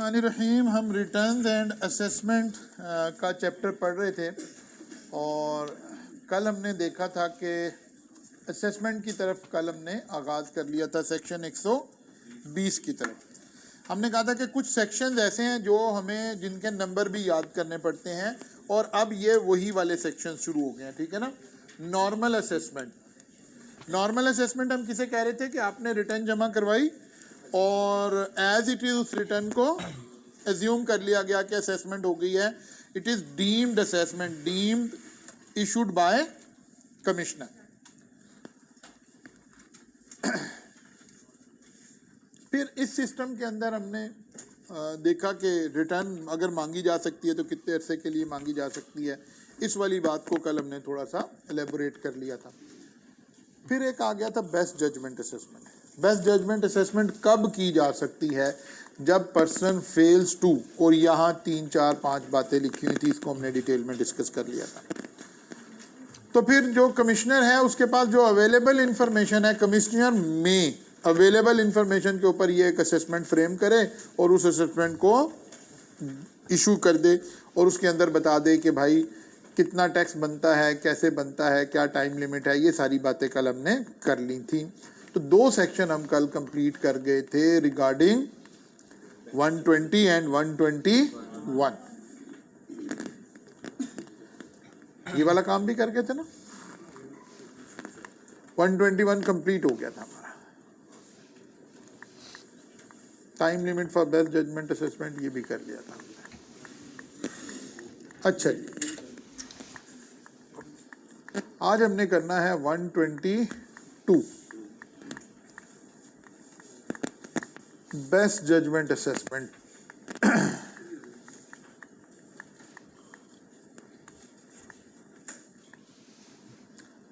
बिस्मिल्लाहिर्रहमानिर्रहीम। हम returns and assessment का चैप्टर पढ़ रहे थे और कल हमने देखा था कि असेसमेंट की तरफ कल हमने आगाज़ कर लिया था सेक्शन 120 की तरफ। हमने कहा था कि कुछ सेक्शंस ऐसे हैं जो हमें जिनके नंबर भी याद करने पड़ते हैं और अब ये वही वाले सेक्शन शुरू हो गए हैं, ठीक है ना। नॉर्मल असेसमेंट, नॉर्मल असेसमेंट हम किसे कह रहे थे कि आपने रिटर्न जमा करवाई और एज इट इज़ उस रिटर्न को एज्यूम कर लिया गया कि असेसमेंट हो गई है। It is deemed assessment, deemed issued by commissioner. फिर इस सिस्टम के अंदर हमने देखा कि रिटर्न अगर मांगी जा सकती है तो कितने अरसे के लिए मांगी जा सकती है। इस वाली बात को कल हमने थोड़ा सा एलेबोरेट कर लिया था। फिर एक आ गया था best judgement assessment. Best judgement assessment कब की जा सकती है? जब पर्सन फेल्स टू, और यहाँ 3 4 5 बातें लिखी हुई थी, इसको हमने डिटेल में डिस्कस कर लिया था। तो फिर जो कमिश्नर है उसके पास जो अवेलेबल इंफॉर्मेशन है, कमिश्नर में अवेलेबल इंफॉर्मेशन के ऊपर ये एक असेसमेंट फ्रेम करे और उस असेसमेंट को इशू कर दे और उसके अंदर बता दे कि भाई कितना टैक्स बनता है, कैसे बनता है, क्या टाइम लिमिट है। ये सारी बातें कल हमने कर ली थी। तो 2 सेक्शन हम कल कंप्लीट कर गए थे रिगार्डिंग 120 एंड 121। ये वाला काम भी कर गए थे ना। 121 कंप्लीट हो गया था हमारा। Time limit for best judgement assessment ये भी कर लिया था। अच्छा जी, आज हमने करना है 122 best judgement assessment.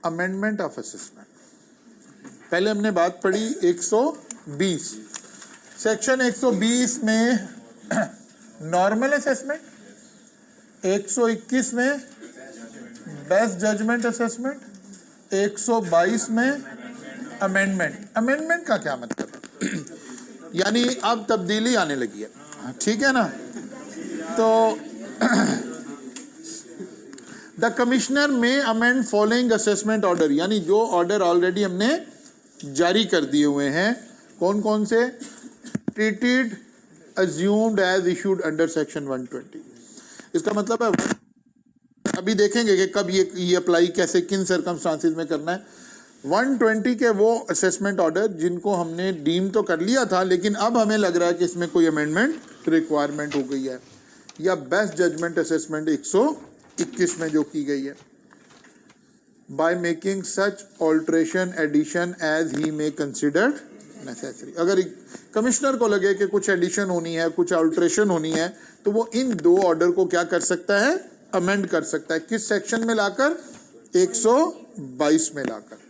Amendment of assessment. पहले हमने बात पढ़ी 120, सेक्शन 120 में नॉर्मल असेसमेंट, 121 में बेस्ट जजमेंट असेसमेंट, 122 में अमेंडमेंट। अमेंडमेंट का क्या मतलब है? यानी अब तब्दीली आने लगी है, ठीक है ना। तो द कमिश्नर में अमेंड फॉलोइंग असेसमेंट ऑर्डर, यानी जो ऑर्डर ऑलरेडी हमने जारी कर दिए हुए हैं। कौन कौन से? Treated assumed as issued under section 120। इसका मतलब है, अभी देखेंगे कि कब ये अप्लाई कैसे, किन सर्कमस्टांसिस में करना है। 120 के वो असेसमेंट ऑर्डर जिनको हमने डीम तो कर लिया था, लेकिन अब हमें लग रहा है कि इसमें कोई अमेंडमेंट रिक्वायरमेंट हो गई है, या बेस्ट जजमेंट असेसमेंट 121 में जो की गई है। By making such alteration addition as he may considered necessary. अगर कमिश्नर को लगे कि कुछ एडिशन होनी है, कुछ ऑल्ट्रेशन होनी है, तो वो इन 2 ऑर्डर को क्या कर सकता है? अमेंड कर सकता है। किस सेक्शन में लाकर? 122 में लाकर।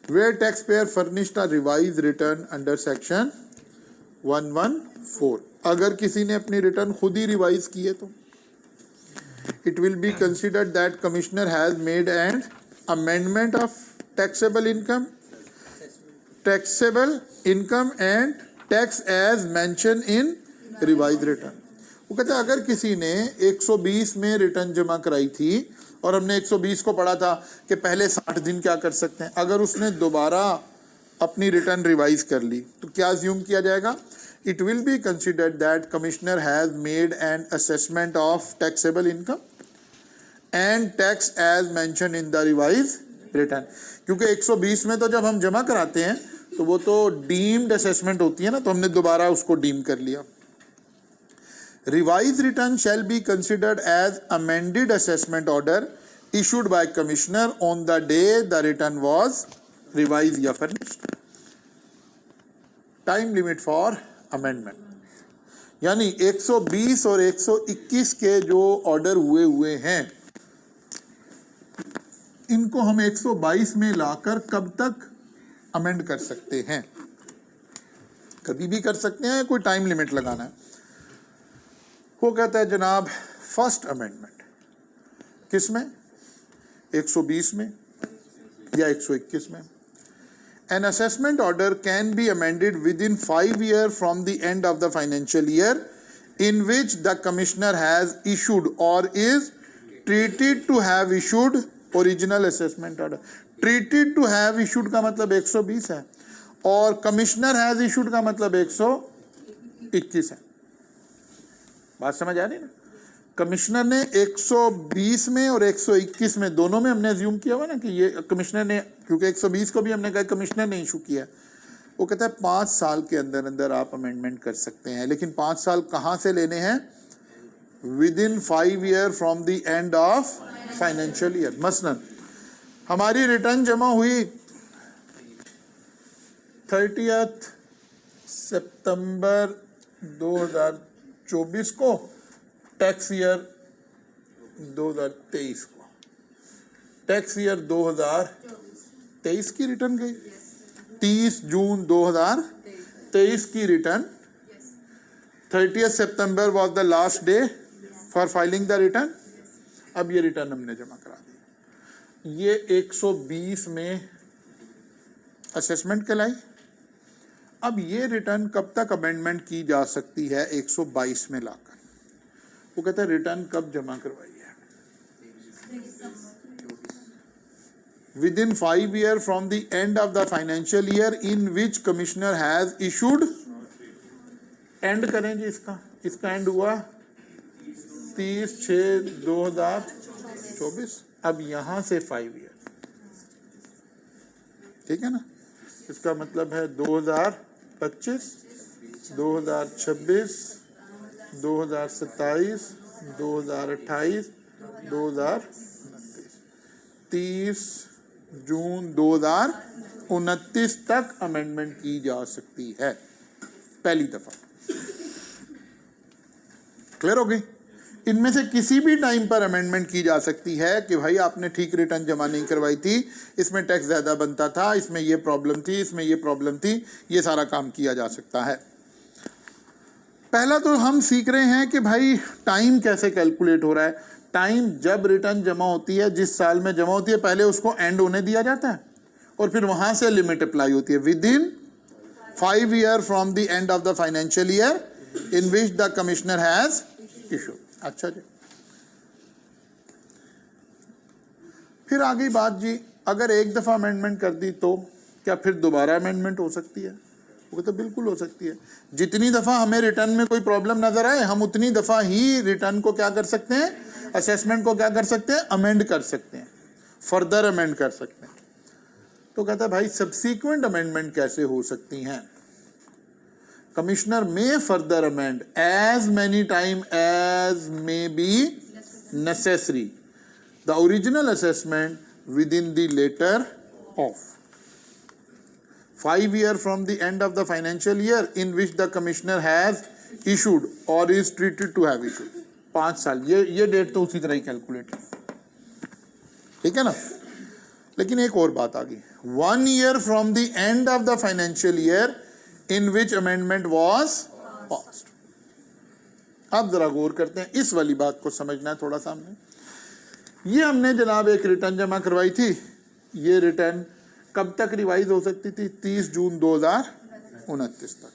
Where taxpayer furnished a revised return under section 114, अगर किसी ने अपनी रिटर्न खुद ही रिवाइज की है तो it will be considered that commissioner has made an amendment of taxable income and tax as mentioned in revised return। वो कहते हैं अगर किसी ने 120 में रिटर्न जमा कराई थी और हमने 120 को पढ़ा था कि पहले 60 दिन क्या कर सकते हैं, अगर उसने दोबारा अपनी रिटर्न रिवाइज कर ली तो क्या अज्यूम किया जाएगा? It will be considered that commissioner has made an assessment of taxable income and tax as mention in the revise return. क्योंकि 120 में तो जब हम जमा कराते हैं तो वो तो डीम्ड असेसमेंट होती है ना, तो हमने दोबारा उसको डीम कर लिया। Revised return shall be considered as amended assessment order issued by commissioner on the day the return was revised या furnished। Time limit for amendment, यानी 120 और 121 के जो ऑर्डर हुए हैं, इनको हम 122 में लाकर कब तक अमेंड कर सकते हैं? कभी भी कर सकते हैं, कोई टाइम लिमिट लगाना है। वो कहता है जनाब फर्स्ट अमेंडमेंट किस में? 120 में या 121 में। An assessment order can be amended within 5 years from the end of the financial year in which the commissioner has issued or is treated to have issued original assessment order. Treated to have issued का मतलब 120 है और commissioner has issued का मतलब 121 है। बात समझ आ रही ना? कमिश्नर ने 120 में और 121 में दोनों में हमने अज्यूम किया हुआ ना कि ये कमिश्नर ने, क्योंकि 120 को भी हमने कहा कमिश्नर ने इशू किया, वो कहता है 5 साल के अंदर अंदर आप अमेंडमेंट कर सकते हैं, लेकिन 5 साल कहाँ से लेने हैं? With in 5 year from the end of financial year. मसलन हमारी रिटर्न जमा हुई 30 सितंबर 2024 को, टैक्स ईयर 2023 को, टैक्स ईयर 2023 की रिटर्न गई, 30 जून 2023 की return, 30 September was the last day for filing the return. अब ये रिटर्न हमने जमा करा दी, ये 120 में असेसमेंट कहलाई। अब ये रिटर्न कब तक अमेंडमेंट की जा सकती है? 122 में लाकर। वो कहता है रिटर्न कब जमा करवाई है? With in 5 year from the end of the financial year in which commissioner has issued. And करें जी इसका एंड हुआ 30/6/2024। अब यहां से 5 ईयर, ठीक है ना? इसका मतलब है 2025, 2026, 2027, 2028, 2029, 30 जून 2029 तक अमेंडमेंट की जा सकती है पहली दफा। क्लियर हो गई? इनमें से किसी भी टाइम पर अमेंडमेंट की जा सकती है कि भाई आपने ठीक रिटर्न जमा नहीं करवाई थी, इसमें टैक्स ज़्यादा बनता था, इसमें ये प्रॉब्लम थी, इसमें ये प्रॉब्लम थी, ये सारा काम किया जा सकता है। पहला तो हम सीख रहे हैं कि भाई टाइम कैसे कैलकुलेट हो रहा है। टाइम जब रिटर्न जमा होती है, जिस साल में जमा होती है, पहले उसको एंड होने दिया जाता है और फिर वहाँ से लिमिट अप्लाई होती है। With in 5 year from the end of the financial year in which the commissioner has issued. अच्छा जी, फिर आ गई बात जी, अगर एक दफा अमेंडमेंट कर दी तो क्या फिर दोबारा अमेंडमेंट हो सकती है? वो तो बिल्कुल हो सकती है। जितनी दफा हमें रिटर्न में कोई प्रॉब्लम नजर आए, हम उतनी दफा ही रिटर्न को क्या कर सकते हैं? असेसमेंट को क्या कर सकते हैं? अमेंड कर सकते हैं, फर्दर अमेंड कर सकते हैं। तो कहता है भाई सब्सीक्वेंट अमेंडमेंट कैसे हो सकती हैं? Commissioner may further amend as many time as may be necessary the original assessment within the later of 5 year from the end of the financial year in which the commissioner has issued or is treated to have issued। 5 साल, ये date तो उसी तरह ही calculate है, ठीक है ना? लेकिन एक और बात आ गई, 1 year from the end of the financial year in which amendment was passed। अब जरा गौर करते हैं, इस वाली बात को समझना है थोड़ा सामने। ये हमने जनाब एक रिटर्न जमा करवाई थी, ये रिटर्न कब तक रिवाइज हो सकती थी? 30 जून 2029 तक।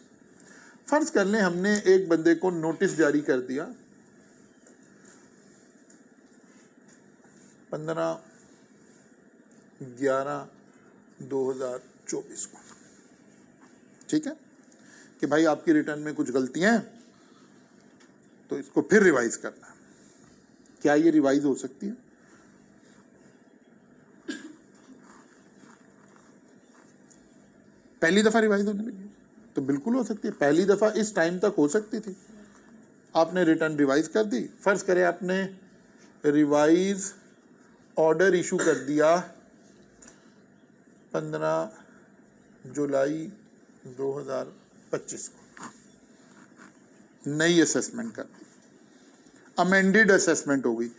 फर्ज कर लें हमने एक बंदे को नोटिस जारी कर दिया 15/11/2024 को, ठीक है, कि भाई आपकी रिटर्न में कुछ गलतियां हैं तो इसको फिर रिवाइज करना है। क्या ये रिवाइज हो सकती है? पहली दफा रिवाइज होने लगी तो बिल्कुल हो सकती है। पहली दफा इस टाइम तक हो सकती थी, आपने रिटर्न रिवाइज कर दी। फर्ज करें आपने रिवाइज ऑर्डर इशू कर दिया 15 जुलाई 2025 को, नई असेसमेंट कर दी, अमेंडेड असेसमेंट हो गई।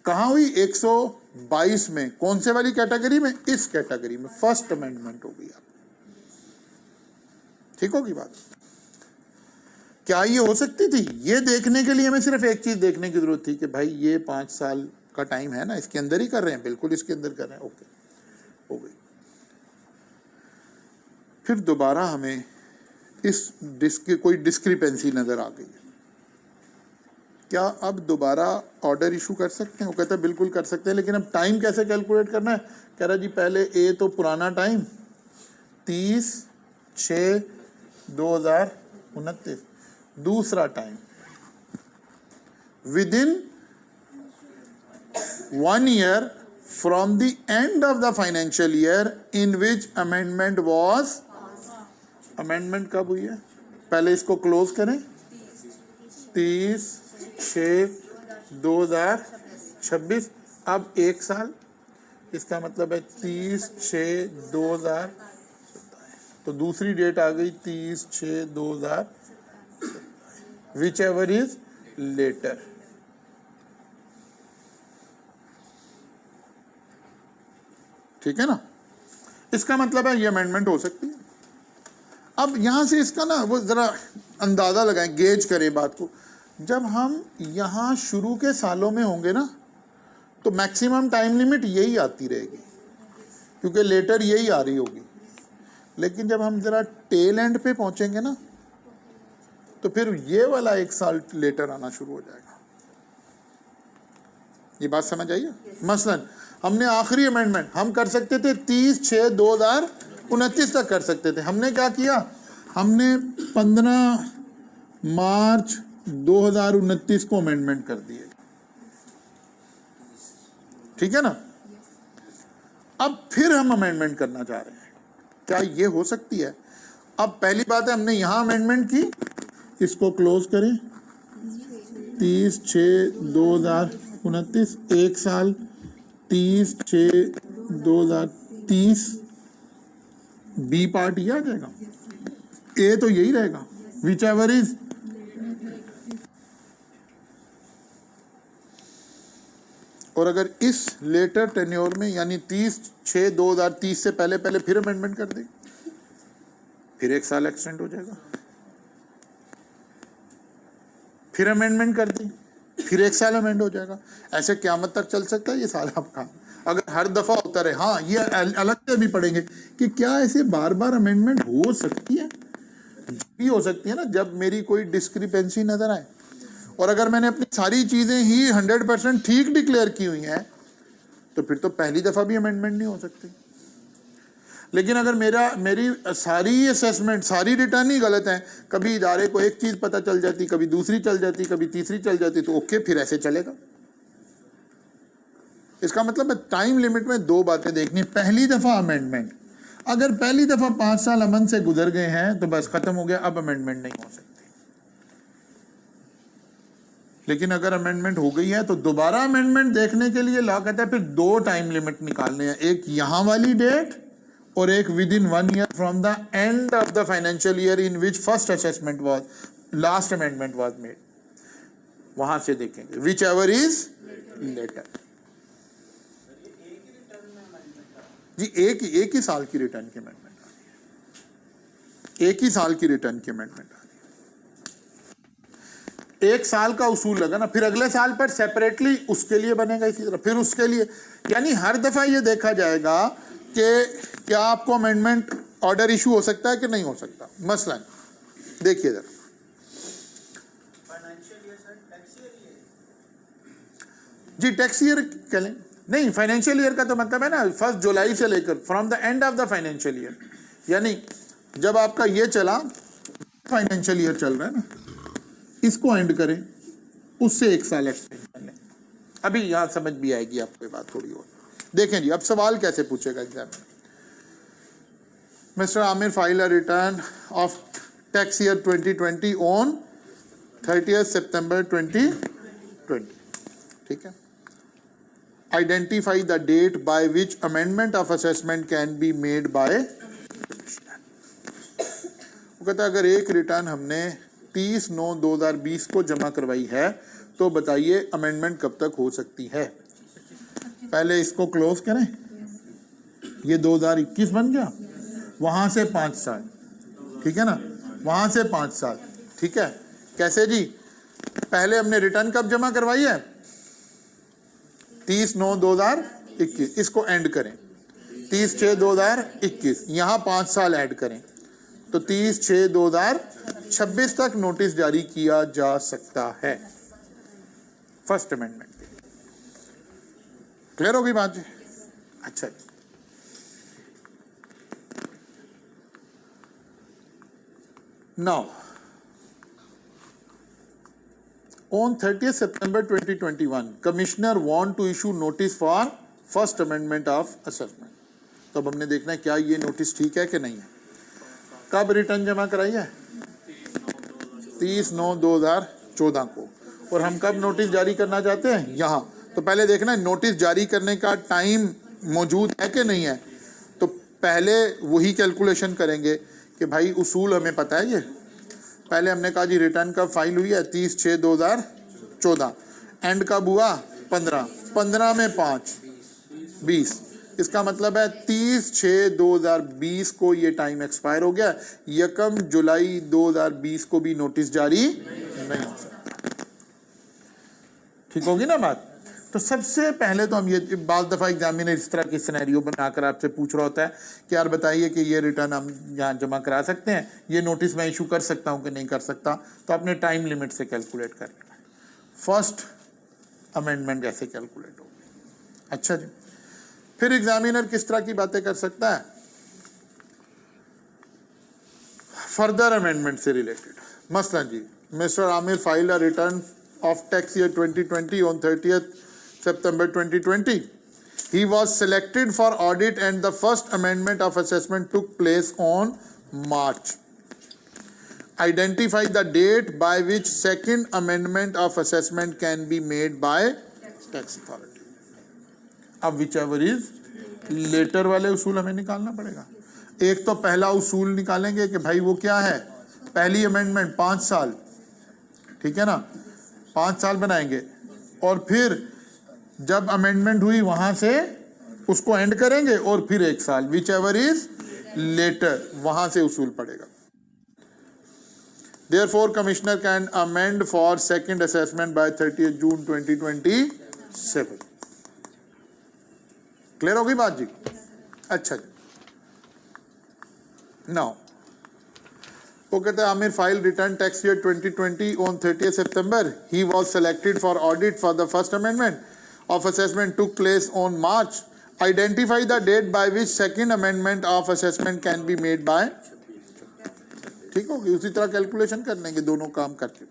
कहाँ हुई? 122 में। कौन से वाली कैटेगरी में? इस कैटेगरी में फर्स्ट अमेंडमेंट हो गई। आप ठीक होगी बात? क्या ये हो सकती थी? ये देखने के लिए हमें सिर्फ एक चीज देखने की जरूरत थी कि भाई ये 5 साल का टाइम है ना, इसके अंदर ही कर रहे हैं, बिल्कुल इसके अंदर कर रहे हैं, ओके, हो गई। फिर दोबारा हमें इस कोई डिस्क्रिपेंसी नज़र आ गई, क्या अब दोबारा ऑर्डर इशू कर सकते हैं? वो कहता है बिल्कुल कर सकते हैं, लेकिन अब टाइम कैसे कैलकुलेट करना है? कह रहा जी पहले ए तो पुराना टाइम 30/6/2029, दूसरा time with in 1 year from the end of the financial year in which amendment was, amendment कब हुई है? पहले इसको क्लोज करें 30/6/2026, अब 1 साल, इसका मतलब है 30/6/2000, तो दूसरी डेट आ गई 30/6/2000, विच एवर इज लेटर। ठीक है ना? इसका मतलब है ये अमेंडमेंट हो सकती है। अब यहां से इसका ना वो जरा अंदाजा लगाएं, गेज करें बात को। जब हम यहां शुरू के सालों में होंगे ना, तो मैक्सिमम टाइम लिमिट यही आती रहेगी, क्योंकि लेटर यही आ रही होगी। लेकिन जब हम जरा टेल एंड पे पहुंचेंगे ना, तो फिर ये वाला 1 साल लेटर आना शुरू हो जाएगा। ये बात समझ आई है? मसलन हमने आखिरी अमेंडमेंट हम कर सकते थे 30/6/2029 तक कर सकते थे। हमने क्या किया? हमने 15 मार्च 2029 को अमेंडमेंट कर दिए। ठीक है ना? अब फिर हम अमेंडमेंट करना चाह रहे हैं, क्या ये हो सकती है? अब पहली बात है, हमने यहां अमेंडमेंट की, इसको क्लोज करें 30/6/2029, 1 साल 30/6/2030, बी पार्ट ये आ जाएगा, ए तो यही रहेगा, विच एवर इज। और अगर इस लेटर टेन्योर में यानी 30/6/2030 से पहले पहले फिर अमेंडमेंट कर दें, फिर 1 साल एक्सटेंड हो जाएगा, फिर अमेंडमेंट कर दें, फिर 1 साल अमेंड हो जाएगा। ऐसे क़यामत तक चल सकता है ये सारा काम, अगर हर दफा होता रहे। हाँ, ये अलग से भी पढ़ेंगे कि क्या ऐसे बार बार अमेंडमेंट हो सकती है? भी हो सकती है ना, जब मेरी कोई डिस्क्रिपेंसी नजर आए। और अगर मैंने अपनी सारी चीजें ही 100% ठीक डिक्लेयर की हुई हैं, तो फिर तो पहली दफा भी अमेंडमेंट नहीं हो सकती। लेकिन अगर मेरी सारी असेसमेंट, सारी रिटर्न ही गलत है, कभी इदारे को एक चीज पता चल जाती, कभी दूसरी चल जाती, कभी तीसरी चल जाती, तो ओके, फिर ऐसे चलेगा। इसका मतलब है टाइम लिमिट में 2 बातें देखनी। पहली दफा अमेंडमेंट, अगर पहली दफा 5 साल अमन से गुजर गए हैं तो बस खत्म हो गया, अब अमेंडमेंट नहीं हो सकती। लेकिन अगर अमेंडमेंट हो गई है तो दोबारा अमेंडमेंट देखने के लिए लॉ कहता है फिर 2 टाइम लिमिट निकालने हैं, एक यहां वाली डेट और एक with in 1 year from the end of the financial year in which first assessment was, last amendment was made. वहां से देखेंगे विच एवर इज लेटर। जी एक ही साल की रिटर्न की अमेंडमेंट आ रही है, एक ही साल की रिटर्न की अमेंडमेंट आ रही है। 1 साल का उसूल लगा ना, फिर अगले साल पर सेपरेटली उसके लिए बनेगा इसी तरह, फिर उसके लिए, यानी हर दफा ये देखा जाएगा कि क्या आपको अमेंडमेंट ऑर्डर इशू हो सकता है कि नहीं हो सकता। मसलन देखिए जरा, जी टैक्स ईयर कह लें, नहीं फाइनेंशियल ईयर का तो मतलब है ना 1 जुलाई से लेकर from the end of the financial year, यानी जब आपका ये चला, फाइनेंशियल ईयर चल रहा है ना, इसको एंड करें, उससे 1 साल एक्सटेंड कर लें। अभी यहां समझ भी आएगी आपको बात थोड़ी और। देखें जी, अब सवाल कैसे पूछेगा एग्जाम में। Mister Aamir file a return of tax year 2020 on 30th September 2020। ठीक है, identify the date by which amendment of assessment can be made by commissioner। वो कहता है अगर एक रिटर्न हमने 30/9/2020 को जमा करवाई है तो बताइए अमेंडमेंट कब तक हो सकती है। पहले इसको क्लोज करें, ये 2021 बन गया, वहां से 5 साल, ठीक है ना, वहां से 5 साल। ठीक है, कैसे जी? पहले हमने रिटर्न कब जमा करवाई है? 30/9/2021, इसको एंड करें 30/6/2021, यहां 5 साल ऐड करें, तो 30/6/2026 तक नोटिस जारी किया जा सकता है फर्स्ट अमेंडमेंट के। क्लियर होगी बात जी? अच्छा जी। Now on 30th September 2021 commissioner want to issue notice for first amendment of assessment। तो अब हमने देखना है क्या ये नोटिस ठीक है कि नहीं है। कब रिटर्न जमा कराई है? 30/9/2014 को। और हम कब नोटिस जारी करना चाहते हैं? यहाँ। तो पहले देखना है नोटिस जारी करने का टाइम मौजूद है कि नहीं है। तो पहले वही कैलकुलेशन करेंगे कि भाई उसूल हमें पता है। ये पहले हमने कहा जी रिटर्न कब फाइल हुई है? 30/6/2014। एंड कब हुआ? 15 में 5 20। इसका मतलब है 30/6/2020 को ये टाइम एक्सपायर हो गया। 1 जुलाई 2020 को भी नोटिस जारी नहीं हो सकता। ठीक होगी ना बात? तो सबसे पहले तो हम ये बाल दफा एग्जामिनर इस तरह की सिनेरियो बनाकर आपसे पूछ रहा होता है कि यार बताइए कि ये रिटर्न हम यहाँ जमा करा सकते हैं, ये नोटिस मैं इशू कर सकता हूँ कि नहीं कर सकता। तो अपने टाइम लिमिट से कैलकुलेट कर लेना। फर्स्ट अमेंडमेंट कैसे कैलकुलेट होगी? अच्छा जी। फिर एग्जामिनर किस तरह की बातें कर सकता है? फर्दर अमेंडमेंट से रिलेटेड। मसलन जी mister Aamir file a return of tax year 2020 on 30th September 2020. He was selected for audit and the first amendment of assessment took place on March. Identify the date by which second amendment of assessment can be made by tax authority. अब whichever is later वाले उसूल हमें निकालना पड़ेगा। एक तो पहला उसूल निकालेंगे कि भाई वो क्या है? पहली अमेंडमेंट 5 साल, ठीक है ना? 5 साल बनाएंगे और फिर जब अमेंडमेंट हुई वहां से उसको एंड करेंगे और फिर 1 साल, विच एवर इज लेटर, वहां से उसूल पड़ेगा। Therefore, Commissioner can amend for second assessment by 30th June 2027। Clear होगी बात जी? अच्छा जी। नाउ वो कहते हैं Aamir file return tax year 2020 on 30th September. He was selected for audit for the first amendment of assessment took place on March. Identify the date by which second amendment of assessment can be made by। ठीक होगी, उसी तरह calculation कर लेंगे दोनों काम करके।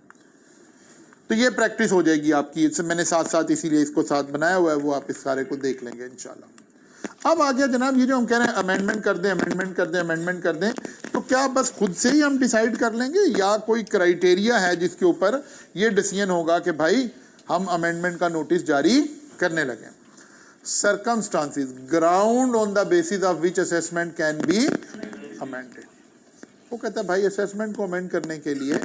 तो ये प्रैक्टिस हो जाएगी आपकी। इससे मैंने साथ साथ इसीलिए इसको साथ बनाया हुआ है, वो आप इस सारे को देख लेंगे इंशाल्लाह। अब आ गया जनाब ये जो हम कह रहे हैं अमेंडमेंट कर दें, अमेंडमेंट कर दें, अमेंडमेंट कर दें, तो क्या बस खुद से ही हम डिसाइड कर लेंगे या कोई क्राइटेरिया है जिसके ऊपर ये डिसीजन होगा कि भाई हम अमेंडमेंट का नोटिस जारी करने लगे? Circumstances, ground on the basis of which assessment can be amended. वो कहता है भाई असेसमेंट को अमेंड करने के लिए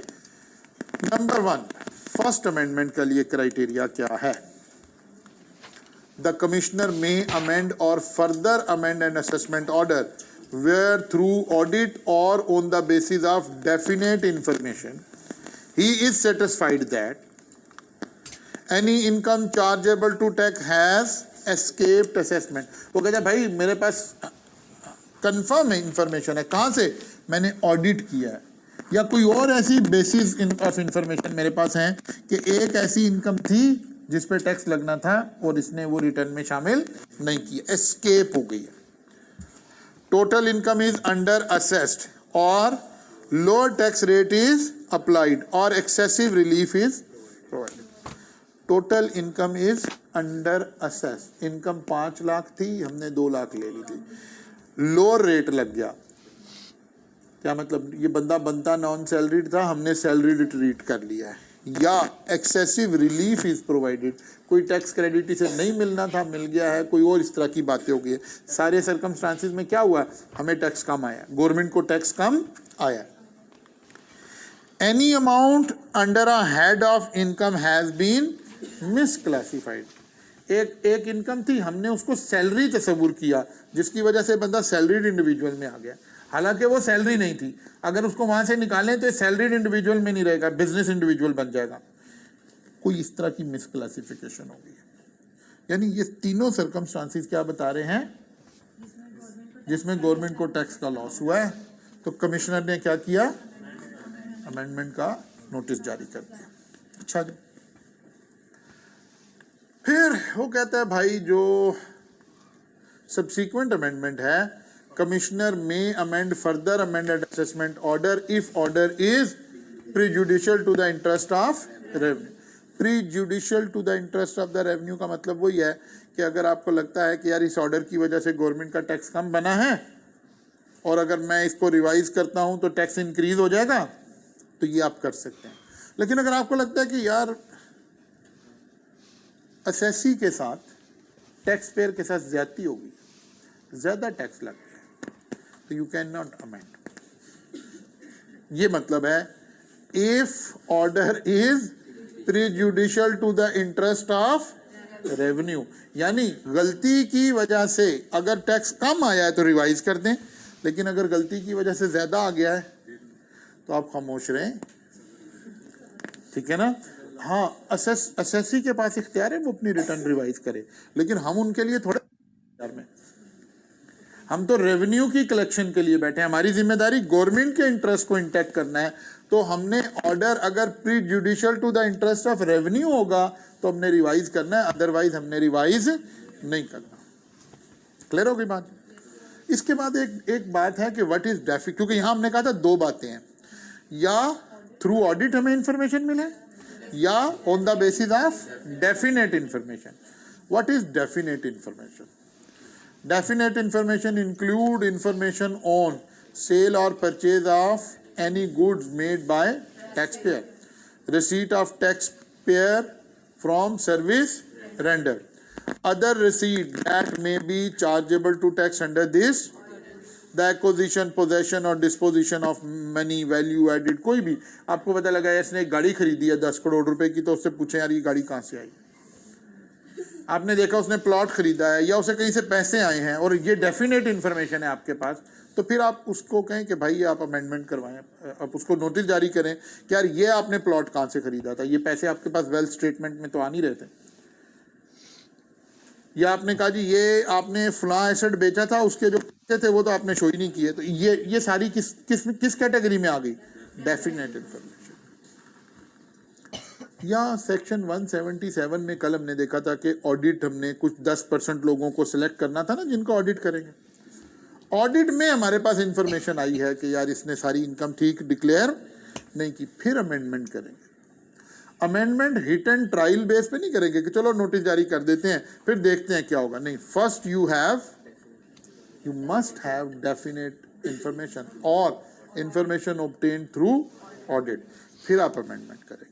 नंबर 1 फर्स्ट अमेंडमेंट के लिए क्राइटेरिया क्या है? The commissioner may amend or further amend an assessment order where through audit or on the basis of definite information he is satisfied that any income chargeable to tax has escaped assessment। वो कहता है भाई मेरे पास confirm है, information है। कहाँ से? मैंने ऑडिट किया है या कोई और ऐसी बेसिस ऑफ इंफॉर्मेशन मेरे पास है कि एक ऐसी इनकम थी जिस पे टैक्स लगना था और इसने वो रिटर्न में शामिल नहीं किया, एस्केप हो गई है। Total income is under assessed और lower tax rate is applied और excessive relief is provided. Total income is under assessed. Income 5 lakh थी, हमने 2 लाख ले ली थी, लोअर रेट लग गया। क्या मतलब? ये बंदा बनता नॉन सैलरीड था, हमने सैलरीड ट्रीट कर लिया है। या एक्सेसिव रिलीफ इज प्रोवाइडेड, कोई टैक्स क्रेडिट इसे नहीं मिलना था, मिल गया है, कोई और इस तरह की बातें हो गई है। सारे सर्कमस्टांसेस में क्या हुआ? हमें टैक्स कम आया, गवर्नमेंट को टैक्स कम आया। Any amount under a head of income has been misclassified. एक इनकम थी, हमने उसको सैलरी तस्वुर किया जिसकी वजह से बंदा सैलरीड इंडिविजुअल में आ गया, हालांकि वो सैलरी नहीं थी। अगर उसको वहां से निकालें तो सैलरीड इंडिविजुअल में नहीं रहेगा, बिजनेस इंडिविजुअल बन जाएगा। कोई इस तरह की मिसक्लासिफिकेशन होगी। यानी ये तीनों सर्कमस्टांसेस क्या बता रहे हैं? जिसमें गवर्नमेंट को टैक्स का लॉस हुआ है, तो कमिश्नर ने क्या किया, अमेंडमेंट का नोटिस जारी कर दिया। अच्छा जी, फिर वो कहता है भाई जो सब्सीक्वेंट अमेंडमेंट है, कमिश्नर में amend further amended assessment order if order is prejudicial to the interest of revenue. Prejudicial to the interest of the revenue का मतलब वही है कि अगर आपको लगता है कि यार इस ऑर्डर की वजह से गवर्नमेंट का टैक्स कम बना है और अगर मैं इसको रिवाइज करता हूं तो टैक्स इंक्रीज हो जाएगा, तो ये आप कर सकते हैं। लेकिन अगर आपको लगता है कि यार असेसी के साथ टैक्स पेयर के साथ ज्यादती होगी, ज्यादा टैक्स लग गया, तो यू कैन नॉट अमेंड। ये मतलब है if order is prejudicial to the interest of revenue, यानी गलती की वजह से अगर टैक्स कम आया है तो रिवाइज कर दें, लेकिन अगर गलती की वजह से ज्यादा आ गया है तो आप खामोश रहें, ठीक है ना। हाँ, असेसी के पास इख्तियार है वो अपनी रिटर्न रिवाइज करे, लेकिन हम उनके लिए थोड़े में, हम तो रेवेन्यू की कलेक्शन के लिए बैठे हैं, हमारी जिम्मेदारी गवर्नमेंट के इंटरेस्ट को इंटैक्ट करना है। तो हमने ऑर्डर अगर prejudicial to the interest of revenue होगा तो हमने रिवाइज करना है, अदरवाइज हमने रिवाइज नहीं करना। क्लियर हो गई बात। इसके बाद एक बात है कि व्हाट इज डेफिनेट, क्योंकि यहां हमने कहा था दो बातें हैं, या थ्रू ऑडिट हमें इंफॉर्मेशन मिले या on the basis of definite information. What is definite information? Definite information include information on sale और purchase of any goods made by taxpayer, receipt of taxpayer from service render, other receipt that may be chargeable to tax under this, the acquisition, possession or disposition of money value added। कोई भी आपको पता लगा है इसने एक गाड़ी खरीदी है 10 करोड़ रुपए की, तो उससे पूछे यार ये गाड़ी कहाँ से आई। आपने देखा उसने प्लॉट खरीदा है या उसे कहीं से पैसे आए हैं और ये डेफिनेट इंफॉर्मेशन है आपके पास, तो फिर आप उसको कहें कि भाई आप अमेंडमेंट करवाएं, आप उसको नोटिस जारी करें कि यार ये आपने प्लॉट कहाँ से खरीदा था, ये पैसे आपके पास वेल्थ स्टेटमेंट में तो आ नहीं रहे थे, या आपने कहा जी ये आपने फलां एसेट बेचा था उसके जो पैसे थे वो तो आपने शो ही नहीं किए, तो ये सारी किस कैटेगरी में आ गई? Definite information. या सेक्शन 177 में कल हमने देखा था कि ऑडिट हमने कुछ 10% लोगों को सिलेक्ट करना था ना जिनको ऑडिट करेंगे। ऑडिट में हमारे पास इंफॉर्मेशन आई है कि यार इसने सारी इनकम ठीक डिक्लेयर नहीं की, फिर अमेंडमेंट करेंगे। Amendment hit and trial base पे नहीं करेंगे कि चलो नोटिस जारी कर देते हैं फिर देखते हैं क्या होगा, नहीं। First you must have definite information और इंफॉर्मेशन ऑब्टेन थ्रू ऑडिट, फिर आप अमेंडमेंट करेंगे।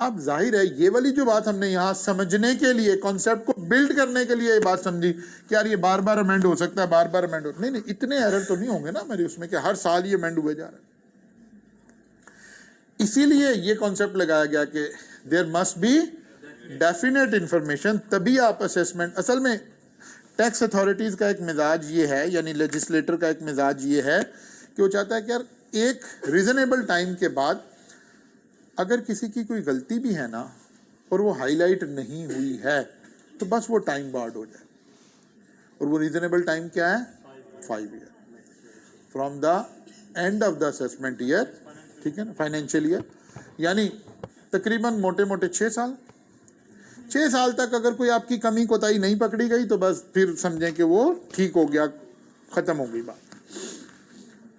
अब जाहिर है ये वाली जो बात हमने यहाँ समझने के लिए, कॉन्सेप्ट को बिल्ड करने के लिए ये बात समझी कि यार ये बार बार अमेंड हो सकता है, बार बार अमेंड हो, नहीं, इतने एरर तो नहीं होंगे ना मेरे उसमें कि हर साल ये अमेंड हुए जा रहे हैं। इसीलिए ये कॉन्सेप्ट लगाया गया कि there must be definite information, तभी आप असेसमेंट। असल में टैक्स अथॉरिटीज का एक मिजाज ये है, यानी लेजिस्लेटर का एक मिजाज ये है कि वो चाहता है कि यार एक रीजनेबल टाइम के बाद अगर किसी की कोई गलती भी है ना और वो हाईलाइट नहीं हुई है तो बस वो टाइम बार्ड हो जाए, और वो रीजनेबल टाइम क्या है? 5 year from the end of the assessment year, ठीक है ना, फाइनेंशियल ईयर, यानी तकरीबन मोटे मोटे 6 साल। 6 साल तक अगर कोई आपकी कमी कोताही नहीं पकड़ी गई तो बस फिर समझें कि वो ठीक हो गया, खत्म हो गई बात।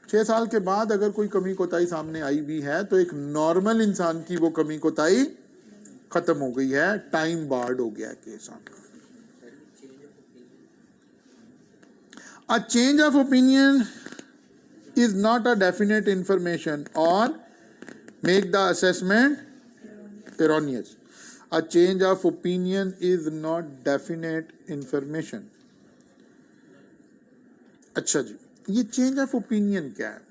6 साल के बाद अगर कोई कमी कोताही सामने आई भी है तो एक नॉर्मल इंसान की वो कमी कोताही खत्म हो गई है, टाइम बार्ड हो गया केस आपका। A change of opinion is not a definite information or make the assessment erroneous. A change of opinion is not definite information. अच्छा जी, ये चेंज ऑफ ओपिनियन क्या है?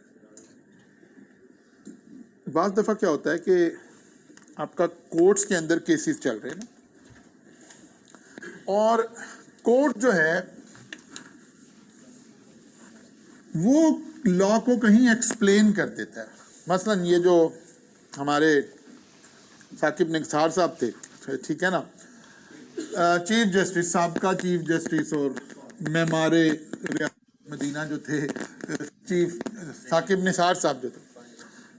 बाज़ दफ़ा क्या होता है कि आपका कोर्ट्स के अंदर केसेस चल रहे हैं ना, और कोर्ट जो है वो लॉ को कहीं एक्सप्लेन कर देता है। मसलन ये जो हमारे साकिब निसार साहब थे, ठीक है ना, चीफ जस्टिस, साहब का चीफ जस्टिस और मेमारे मदीना जो थे चीफ साकिब निसार साहब जो थे,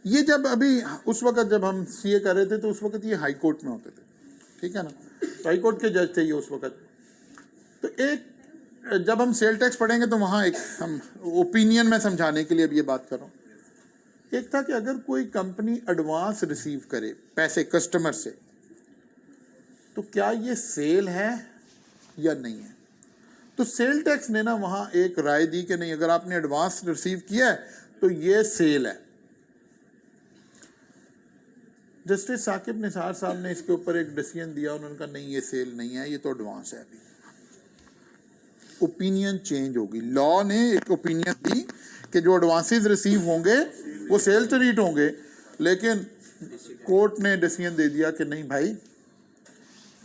ये जब अभी उस वक्त जब हम सीए कर रहे थे तो उस वक्त ये हाई कोर्ट में होते थे, ठीक है ना, हाई कोर्ट के जज थे ये उस वक्त। तो एक जब हम सेल टैक्स पढ़ेंगे तो वहाँ एक हम ओपिनियन में समझाने के लिए अब ये बात कर रहा हूँ। एक था कि अगर कोई कंपनी एडवांस रिसीव करे पैसे कस्टमर से तो क्या ये सेल है या नहीं है। तो सेल टैक्स ने ना वहाँ एक राय दी कि नहीं, अगर आपने एडवांस रिसीव किया है तो ये सेल है। जस्टिस साकिब निसार साहब ने इसके ऊपर एक डिसीजन दिया, उन्होंने कहा नहीं ये सेल नहीं है, ये तो एडवांस है। अभी ओपिनियन चेंज होगी, लॉ ने एक ओपिनियन दी कि जो एडवांसेस रिसीव होंगे वो सेल ट्रीट होंगे, लेकिन कोर्ट ने डिसीजन दे दिया कि नहीं भाई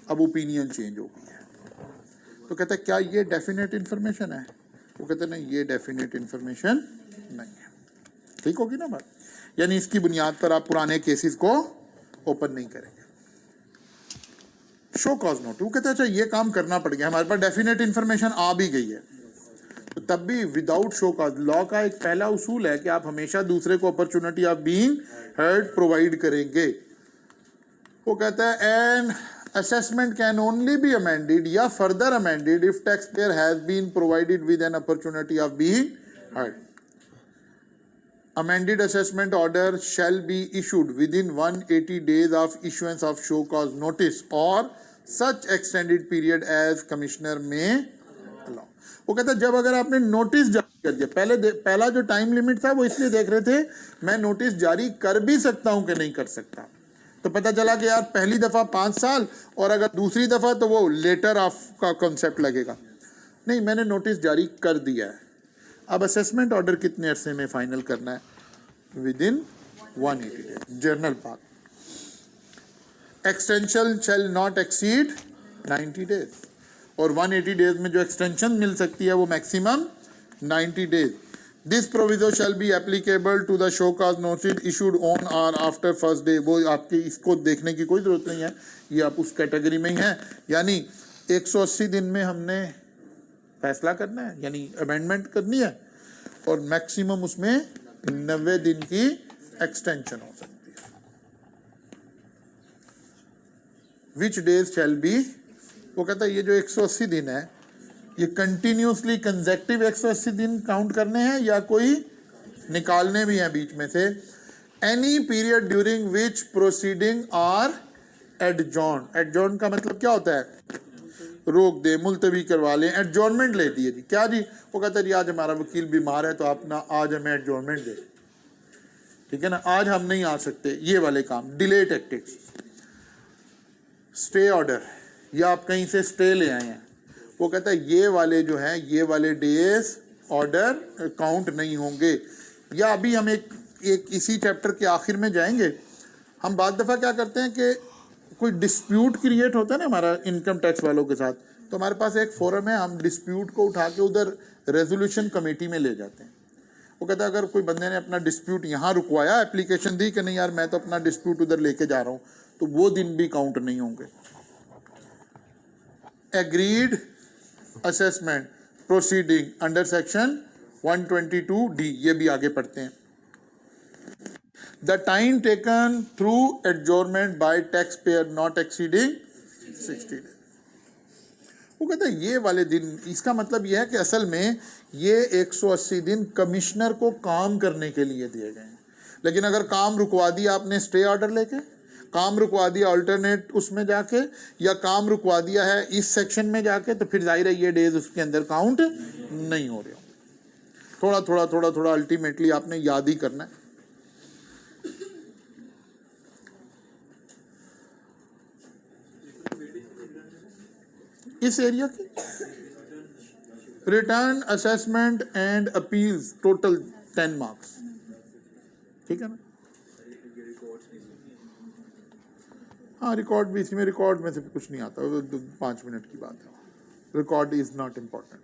अब ओपिनियन चेंज हो गई है। तो कहता है क्या ये डेफिनेट इंफॉर्मेशन है, वो कहते नहीं ये डेफिनेट इंफॉर्मेशन नहीं है। ठीक होगी ना बात, यानी इसकी बुनियाद पर आप पुराने केसेस को ओपन नहीं करेंगे। शो कॉज नोट, वो कहते हैं अच्छा ये काम करना पड़ गया, हमारे पास डेफिनेट इंफॉर्मेशन आ भी गई है, तो तब भी विदाउट शो कॉज, लॉ का एक पहला उसूल है कि आप हमेशा दूसरे को opportunity of being heard provide करेंगे। वो कहता है N assessment can only be amended या further amended if taxpayer has been provided with an opportunity of being heard. Amended assessment order shall be issued within 180 days of issuance of show cause notice or such extended period as commissioner may allow. वो कहता है जब अगर आपने notice जारी कर दिया, पहला जो टाइम लिमिट था वो इसलिए देख रहे थे मैं नोटिस जारी कर भी सकता हूं कि नहीं कर सकता, तो पता चला कि यार पहली दफ़ा 5 साल और अगर दूसरी दफ़ा तो वो लेटर ऑफ का कॉन्सेप्ट लगेगा। नहीं, मैंने नोटिस जारी कर दिया है, अब असेसमेंट ऑर्डर कितने अरसे में फाइनल करना है, with in 180 days. Journal part extension shall not exceed 90 days, और 180 डेज में जो एक्सटेंशन मिल सकती है वो maximum 90 days. This proviso shall be applicable to the show cause notice issued on or after first day। वो आपकी इसको देखने की कोई जरूरत नहीं है, ये आप उस कैटेगरी में ही हैं, यानी 180 दिन में हमने फैसला करना है, यानी अमेंडमेंट करनी है, और मैक्सिमम उसमें 90 दिन की एक्सटेंशन हो सकती है। Which days shall be, वो कहता है ये जो 180 दिन है ये कंटिन्यूसली कंसेक्टिव 180 दिन काउंट करने हैं या कोई निकालने भी हैं बीच में से। Any period during which proceeding are adjourn, adjourn का मतलब क्या होता है, रोक दे, मुलतवी करवा लें, एडजॉर्नमेंट ले दिए जी, क्या जी, वो कहता है जी आज हमारा वकील बीमार है तो आप ना आज हमें एडजॉर्नमेंट दे, ठीक है ना, आज हम नहीं आ सकते, ये वाले काम, डिले टैक्टिक्स। स्टे ऑर्डर, या आप कहीं से स्टे ले आए हैं, वो कहता है ये वाले जो हैं ये वाले डेज ऑर्डर काउंट नहीं होंगे। या अभी हम एक इसी चैप्टर के आखिर में जाएंगे, हम बाद दफ़ा क्या करते हैं कि कोई डिस्प्यूट क्रिएट होता है ना हमारा इनकम टैक्स वालों के साथ, तो हमारे पास एक फोरम है, हम डिस्प्यूट को उठा के उधर रेजोल्यूशन कमेटी में ले जाते हैं। वो कहता है अगर कोई बंदे ने अपना डिस्प्यूट यहाँ रुकवाया, एप्लीकेशन दी कि नहीं यार मैं तो अपना डिस्प्यूट उधर लेके जा रहा हूँ, तो वो दिन भी काउंट नहीं होंगे। Agreed assessment proceeding under section 122D, ये भी आगे पढ़ते हैं। The time taken through adjournment bye tax payer not exceeding 60 days. वो कहते हैं ये वाले दिन, इसका मतलब यह है कि असल में ये 180 दिन कमिश्नर को काम करने के लिए दिए गए हैं, लेकिन अगर काम रुकवा दिया आपने स्टे ऑर्डर लेके, काम रुकवा दिया अल्टरनेट उसमें जाके, या काम रुकवा दिया है इस सेक्शन में जाके, तो फिर जाहिर है ये डेज उसके अंदर काउंट नहीं हो रहे हो। थोड़ा अल्टीमेटली आपने याद ही करना है। इस एरिया की return assessment and appeals total 10 marks, ठीक है ना। हाँ, रिकॉर्ड भी इसमें, रिकॉर्ड में से कुछ नहीं आता, 5 मिनट की बात है, रिकॉर्ड इज नॉट इम्पॉर्टेंट।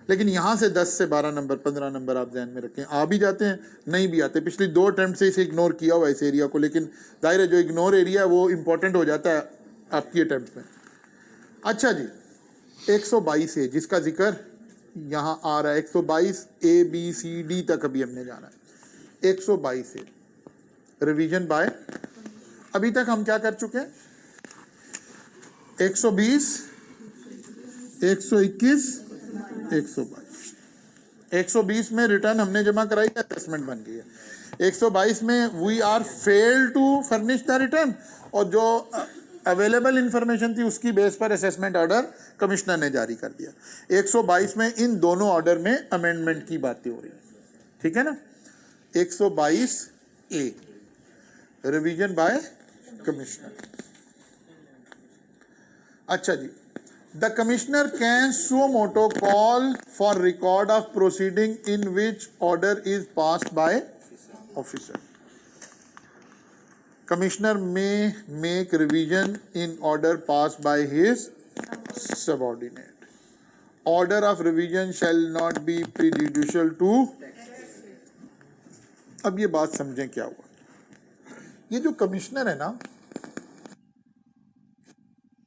लेकिन यहाँ से 10 से 12 नंबर 15 नंबर आप ध्यान में रखें, आ भी जाते हैं नहीं भी आते। पिछली 2 अटेम्प्ट से इसे इग्नोर किया हुआ इस एरिया को, लेकिन जाहिर है जो इग्नोर एरिया है वो इम्पोर्टेंट हो जाता है आपकी अटेम्प्ट में। अच्छा जी, 122 है जिसका जिक्र यहाँ आ रहा है 122 ABCD तक अभी हमने जाना है 122 से रिवीजन बाय अभी तक हम क्या कर चुके हैं 120 121 122 120 में रिटर्न हमने जमा कराई असेसमेंट बन गई है 122 में we are fail to furnish the return और जो अवेलेबल इंफॉर्मेशन थी उसकी बेस पर असेसमेंट ऑर्डर कमिश्नर ने जारी कर दिया 122 में इन दोनों ऑर्डर में अमेंडमेंट की बातें हो रही है ठीक है ना 122 ए रिवीजन बाय कमिश्नर अच्छा जी the commissioner can suo moto call for record of proceeding in which order is passed by officer Commissioner may make revision in order passed by his subordinate. Order of revision shall not be prejudicial to. अब ये बात समझें क्या हुआ ये जो commissioner है ना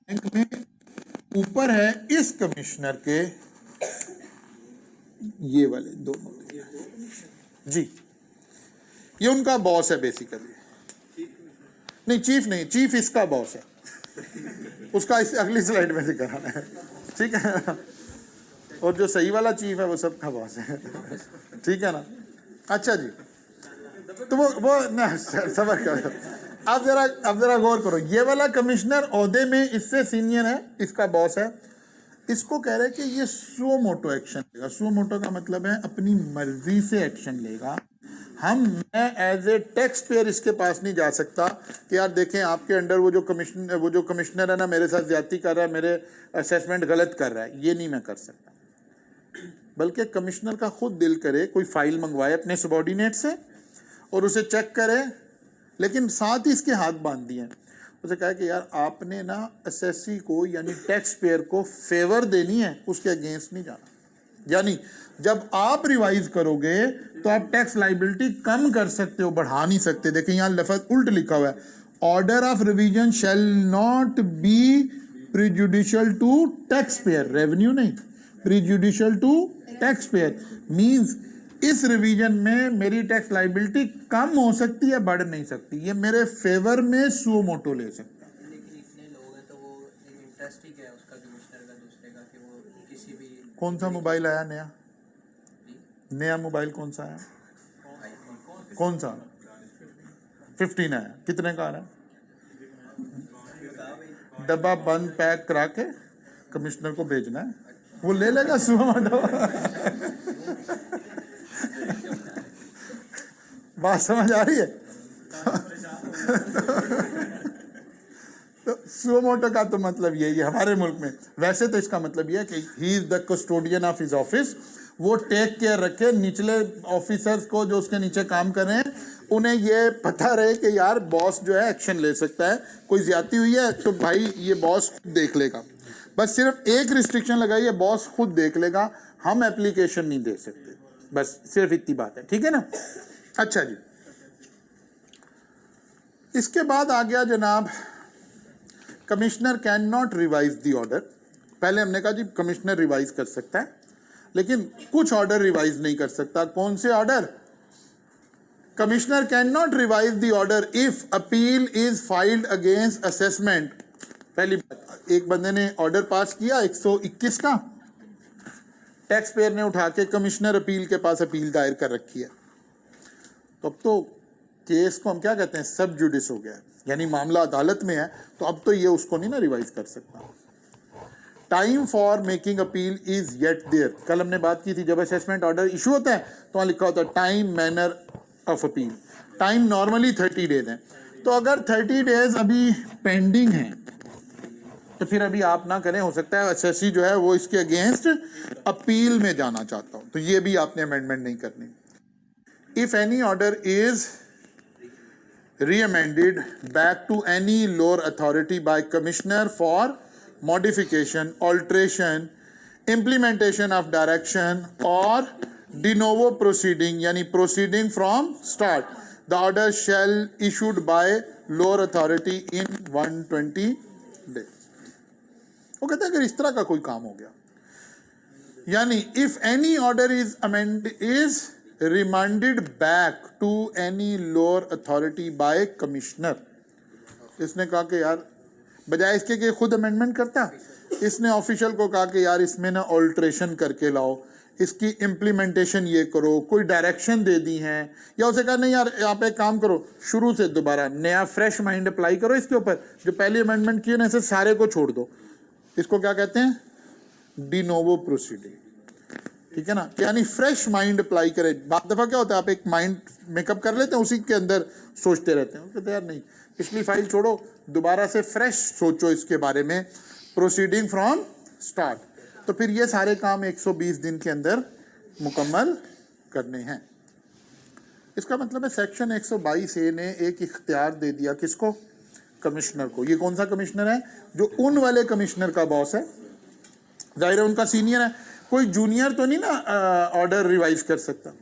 बैंक में ऊपर है इस कमिश्नर के ये वाले दोनों जी ये उनका बॉस है बेसिकली नहीं चीफ नहीं चीफ इसका बॉस है उसका इस अगली स्लाइड में जिक्र आना है ठीक है और जो सही वाला चीफ है वो सबका बॉस है ठीक है ना अच्छा जी तो वो ना सबर करो अब जरा गौर करो ये वाला कमिश्नर ओहदे में इससे सीनियर है इसका बॉस है इसको कह रहे हैं कि ये suo moto एक्शन लेगा suo moto का मतलब है अपनी मर्जी से एक्शन लेगा मैं एज ए टैक्स पेयर इसके पास नहीं जा सकता कि यार देखें आपके अंडर वो जो कमिश्नर है ना मेरे साथ ज्यादती कर रहा है मेरे असेसमेंट गलत कर रहा है ये नहीं मैं कर सकता बल्कि कमिश्नर का खुद दिल करे कोई फाइल मंगवाए अपने सबॉर्डिनेट से और उसे चेक करे लेकिन साथ ही इसके हाथ बांध दिए उसे कहा कि यार आपने ना असेसी को यानी टैक्स पेयर को फेवर देनी है उसके अगेंस्ट नहीं जाना यानी जब आप रिवाइज करोगे तो आप टैक्स लाइबिलिटी कम कर सकते हो बढ़ा नहीं सकते देखिए यहाँ लफ्ज उल्ट लिखा हुआ है order of revision shall not be prejudicial to tax payer revenue नहीं prejudicial to tax payer means इस रिवीजन में मेरी टैक्स लाइबिलिटी कम हो सकती है बढ़ नहीं सकती ये मेरे फेवर में suo moto ले सकता है लेकिन इतने लोग हैं तो वो इंटरेस्ट ही क्या है उसका कमिश्नर का दूसरे का कि वो किसी भी कौन सा मोबाइल आया नया मोबाइल कौन सा आया कौन सा 15 आया कितने का आ रहा है डब्बा बंद पैक करा के कमिश्नर को भेजना है वो ले लेगा suo moto बात समझ आ रही है तो suo moto का तो मतलब यही है हमारे मुल्क में वैसे तो इसका मतलब यह है कि he is the custodian of his office वो टेक केयर रखे निचले ऑफिसर्स को जो उसके नीचे काम कर रहे हैं उन्हें ये पता रहे कि यार बॉस जो है एक्शन ले सकता है कोई ज्यादती हुई है तो भाई ये बॉस खुद देख लेगा बस सिर्फ एक रिस्ट्रिक्शन लगाई है बॉस खुद देख लेगा हम एप्लीकेशन नहीं दे सकते बस सिर्फ इतनी बात है ठीक है ना अच्छा जी इसके बाद आ गया जनाब commissioner can not revise the order पहले हमने कहा जी कमिश्नर रिवाइज कर सकता है लेकिन कुछ ऑर्डर रिवाइज नहीं कर सकता कौन से order commissioner can not revise the order if appeal is filed against assessment पहली बात एक बंदे ने ऑर्डर पास किया 121 का टैक्स पेयर ने उठा के कमिश्नर अपील के पास अपील दायर कर रखी है तो अब तो केस को हम क्या कहते हैं सब जुडिस हो गया यानी मामला अदालत में है तो अब तो ये उसको नहीं ना रिवाइज कर सकता time for making appeal is yet there कल हमने बात की थी जब असेसमेंट ऑर्डर इशू होता है तो वहाँ लिखा होता है time manner of appeal time normally 30 days है तो अगर 30 डेज अभी पेंडिंग है तो फिर अभी आप ना करें हो सकता है असेसी जो है वो इसके अगेंस्ट अपील में जाना चाहता हूं तो ये भी आपने अमेंडमेंट नहीं करनी if any order is re-amended back to any lower authority by commissioner for modification, alteration, implementation of direction or de novo proceeding yani proceeding from start the order shall issued by lower authority in 120 days वो कहते हैं अगर इस तरह का कोई काम हो गया यानी if any order is remanded back to any lower authority by commissioner, इसने कहा कि यार बजाय इसके कि खुद अमेंडमेंट करता, इसने ऑफिशियल को कहा कि यार इसमें ना ऑल्ट्रेशन करके लाओ, इसकी इम्प्लीमेंटेशन ये करो, कोई डायरेक्शन दे दी हैं, या उसे कहा नहीं यार आप एक काम करो, शुरू से दोबारा नया फ्रेश माइंड अप्लाई करो इसके ऊपर, जो पहले अमेंडमेंट किए ना इसे सारे को छोड़ दो। इसको क्या कहते हैं? De novo proceeding. ठीक है ना, यानी फ्रेश माइंड अप्लाई करे। बात दफा क्या होता है, आप एक माइंड मेकअप कर लेते हैं, उसी के अंदर सोचते रहते हैं, कहते यार नहीं पिछली फाइल छोड़ो, दोबारा से फ्रेश सोचो इसके बारे में, प्रोसीडिंग फ्रॉम स्टार्ट। तो फिर ये सारे काम 120 दिन के अंदर मुकम्मल करने हैं। इसका मतलब है सेक्शन 122A ने एक इख्तियार दे दिया किसको? कमिश्नर को। ये कौन सा कमिश्नर है? जो उन वाले कमिश्नर का बॉस है, जाहिर है उनका सीनियर है, कोई जूनियर तो नहीं ना ऑर्डर रिवाइज कर सकता।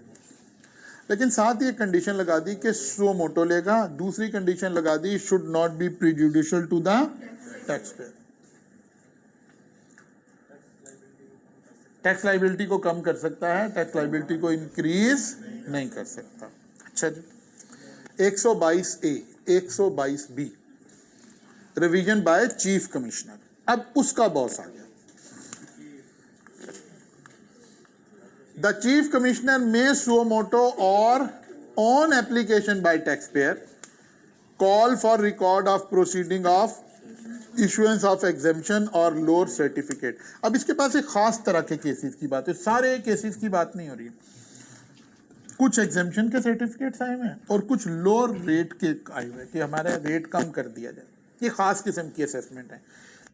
लेकिन साथ ही एक कंडीशन लगा दी कि सो मोटो लेगा, दूसरी कंडीशन लगा दी should not be prejudicial to the tax payer. Tax liability को कम कर सकता है, टैक्स लाइबिलिटी को इंक्रीज नहीं कर सकता। अच्छा जी, 122A 122B revision by chief commissioner. अब उसका बॉस आ गया। The chief commissioner may suo moto or on application by taxpayer call for record of proceeding of issuance of exemption or lower certificate। अब इसके पास एक खास तरह के केसेस की बात है, सारे केसेस की बात नहीं हो रही। कुछ एग्जेम्पशन के सर्टिफिकेट्स आए हुए हैं और कुछ लोअर रेट के आए हुए हैं कि हमारा रेट कम कर दिया जाए। ये खास किस्म की असेसमेंट है,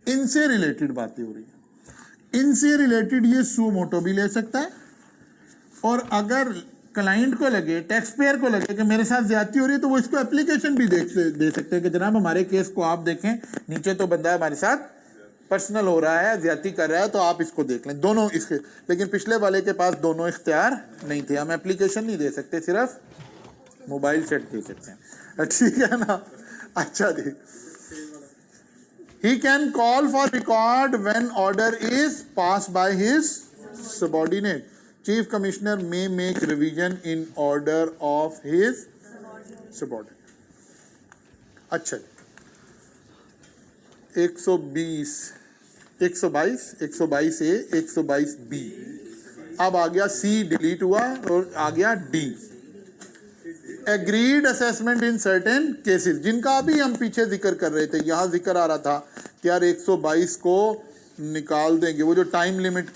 इनसे रिलेटेड बातें हो रही है। इनसे रिलेटेड ये सू मोटो भी ले सकता है, और अगर क्लाइंट को लगे, टैक्स पेयर को लगे कि मेरे साथ ज्यादती हो रही है, तो वो इसको एप्लीकेशन भी दे सकते हैं कि जनाब हमारे केस को आप देखें, नीचे तो बंदा हमारे साथ पर्सनल हो रहा है, ज्यादती कर रहा है, तो आप इसको देख लें। दोनों इसके, लेकिन पिछले वाले के पास दोनों इख्तियार नहीं थे। हम एप्लीकेशन नहीं दे सकते, सिर्फ मोबाइल सेट दे सकते हैं। ठीक है ना? अच्छा जी, he can call for record when order is passed by his subordinate। Chief Commissioner may make revision in order of his subordinate। अच्छा, 120 122 122A 122B। अब आ गया C, डिलीट हुआ, और आ गया D, agreed assessment in certain cases, जिनका अभी हम पीछे जिक्र कर रहे थे। यहाँ जिक्र आ रहा था कि यार 122 को निकाल देंगे, वो जो टाइम लिमिट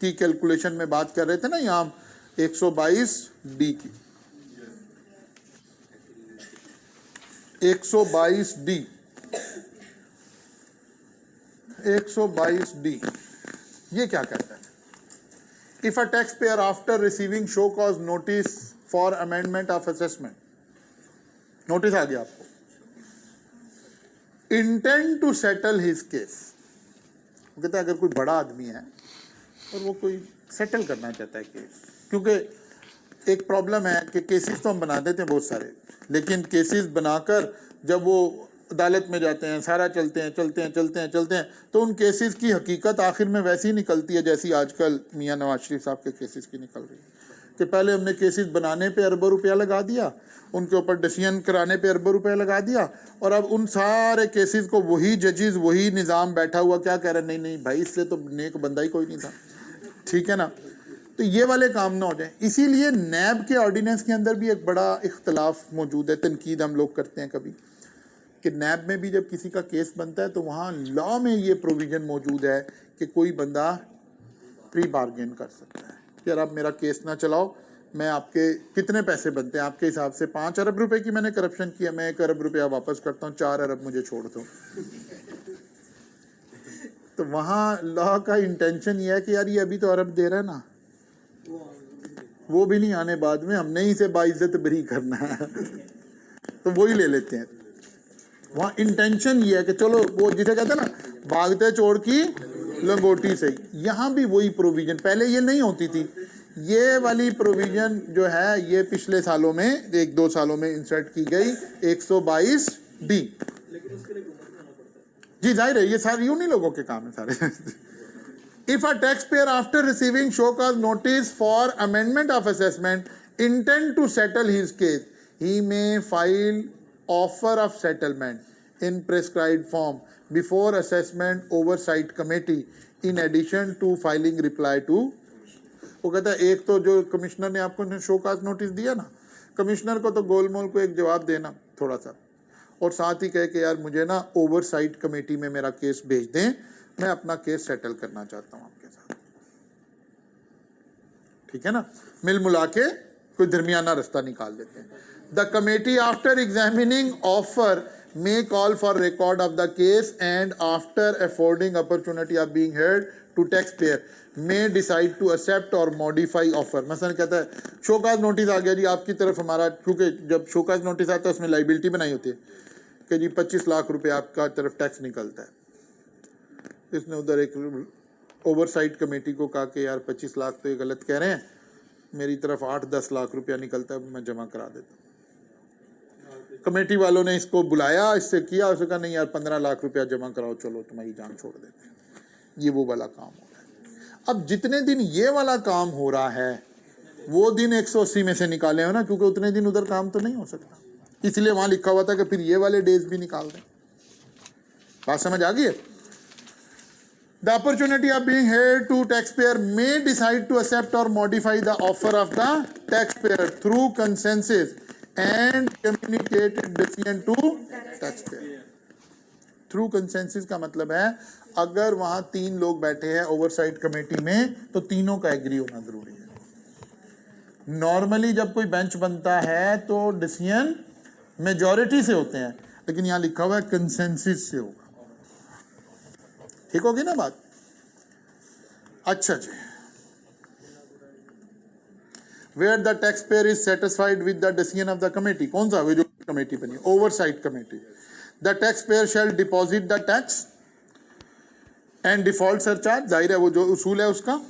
की कैलकुलेशन में बात कर रहे थे ना, यहाँ 122D की, 122D 122D ये क्या कहता है? If a tax payer after receiving show cause notice for amendment of assessment, notice आ गया आपको, intend to settle his case. वो कहते हैं अगर कोई बड़ा आदमी है और वो कोई सेटल करना चाहता है केस, क्योंकि एक प्रॉब्लम है कि केसेस तो हम बना देते हैं बहुत सारे, लेकिन केसेस बनाकर जब वो अदालत में जाते हैं, सारा चलते हैं, तो उन केसेस की हकीकत आखिर में वैसी निकलती है जैसी आजकल मियां नवाज शरीफ साहब के केसेस की निकल रही है कि पहले हमने केसेस बनाने पे अरबों रुपया लगा दिया, उनके ऊपर डिसीजन कराने पे अरबों रुपया लगा दिया, और अब उन सारे केसेस को वही जजेस, वही निज़ाम बैठा हुआ क्या कह रहे हैं, नहीं भाई इससे तो नेक बंदा ही कोई नहीं था। ठीक है ना? तो ये वाले काम ना हो जाए, इसीलिए नैब के ऑर्डिनेंस के अंदर भी एक बड़ा इख्तलाफ मौजूद है। तनकीद हम लोग करते हैं कभी कि नैब में भी जब किसी का केस बनता है तो वहाँ लॉ में ये प्रोविज़न मौजूद है कि कोई बंदा प्री बार्गेन कर सकता है कि यार आप मेरा केस ना चलाओ, मैं आपके कितने पैसे बनते हैं आपके हिसाब से, 5 अरब रुपए की मैंने करप्शन किया, मैं 1 अरब रुपया वापस करता हूँ, 4 अरब मुझे छोड़ दो। तो वहाँ लॉ का इंटेंशन ये है कि यार ये अभी तो अरब दे रहा है ना, वो भी नहीं आने बाद में, हमने ही से बाइज्जत बरी करना है, तो वही ले लेते हैं। वहाँ इंटेंशन ये है कि चलो वो जिसे कहते हैं ना भागते चोर की लंगोटी से, यहाँ भी वही प्रोविजन, पहले ये नहीं होती थी। ये वाली प्रोविजन जो है ये पिछले सालों में 1-2 सालों में इंसर्ट की गई 122D। जी जाहिर है ये सारे यूं नहीं लोगों के काम है सारे। If a taxpayer after receiving show cause notice for amendment of assessment intend to settle his case, he may file offer of settlement in prescribed form before assessment oversight committee in addition to filing reply to। वो कहता है एक तो जो commissioner ने आपको show cause notice दिया ना, कमिश्नर को तो गोलमोल को एक जवाब देना थोड़ा सा, और साथ ही कहे कि यार मुझे ना ओवरसाइट कमेटी में मेरा केस भेज दें, मैं अपना केस सेटल करना चाहता हूं आपके साथ। ठीक है ना, मिल मुला के कोई दरमियाना रास्ता निकाल देते हैं। The committee after examining offer may call for record of the case and after affording opportunity of being heard to taxpayer may decide to accept or modify offer। मसलन कहता है शोकाज नोटिस आ गया जी आपकी तरफ हमारा, क्योंकि जब शोकाज नोटिस आता है उसमें लाइबिलिटी बनाई होती है कि जी 25 लाख रुपए आपका तरफ टैक्स निकलता है। इसने उधर एक ओवरसाइट कमेटी को कहा कि यार 25 लाख तो ये गलत कह रहे हैं, मेरी तरफ 8-10 लाख रुपया निकलता है, मैं जमा करा देता हूँ। कमेटी वालों ने इसको बुलाया, इससे किया, उसने कहा नहीं यार 15 लाख रुपया जमा कराओ, चलो तुम्हारी जान छोड़ देते हैं। ये वो वाला काम हो रहा है। अब जितने दिन ये वाला काम हो रहा है वो दिन 180 में से निकाले हो ना, क्योंकि उतने दिन उधर काम तो नहीं हो सकता, इसलिए वहां लिखा हुआ था कि फिर ये वाले डेज भी निकाल दें। बात समझ आ गई है? The opportunity of being heard to taxpayer may decide to accept or modify the offer of the taxpayer through consensus and communicated decision to taxpayer। Through consensus का मतलब है अगर वहां 3 लोग बैठे हैं ओवरसाइट कमेटी में तो तीनों का एग्री होना जरूरी है। नॉर्मली जब कोई बेंच बनता है तो डिसीजन मेजॉरिटी से होते हैं, लेकिन यहां लिखा हुआ है कंसेंसस से होगा। ठीक होगी ना बात? अच्छा जी, where the taxpayer is satisfied with the decision of the committee, कौन सा? वो जो कमेटी बनी oversight committee, the taxpayer shall deposit the tax and default surcharge, जाहिर है वो जो उसूल है उसका।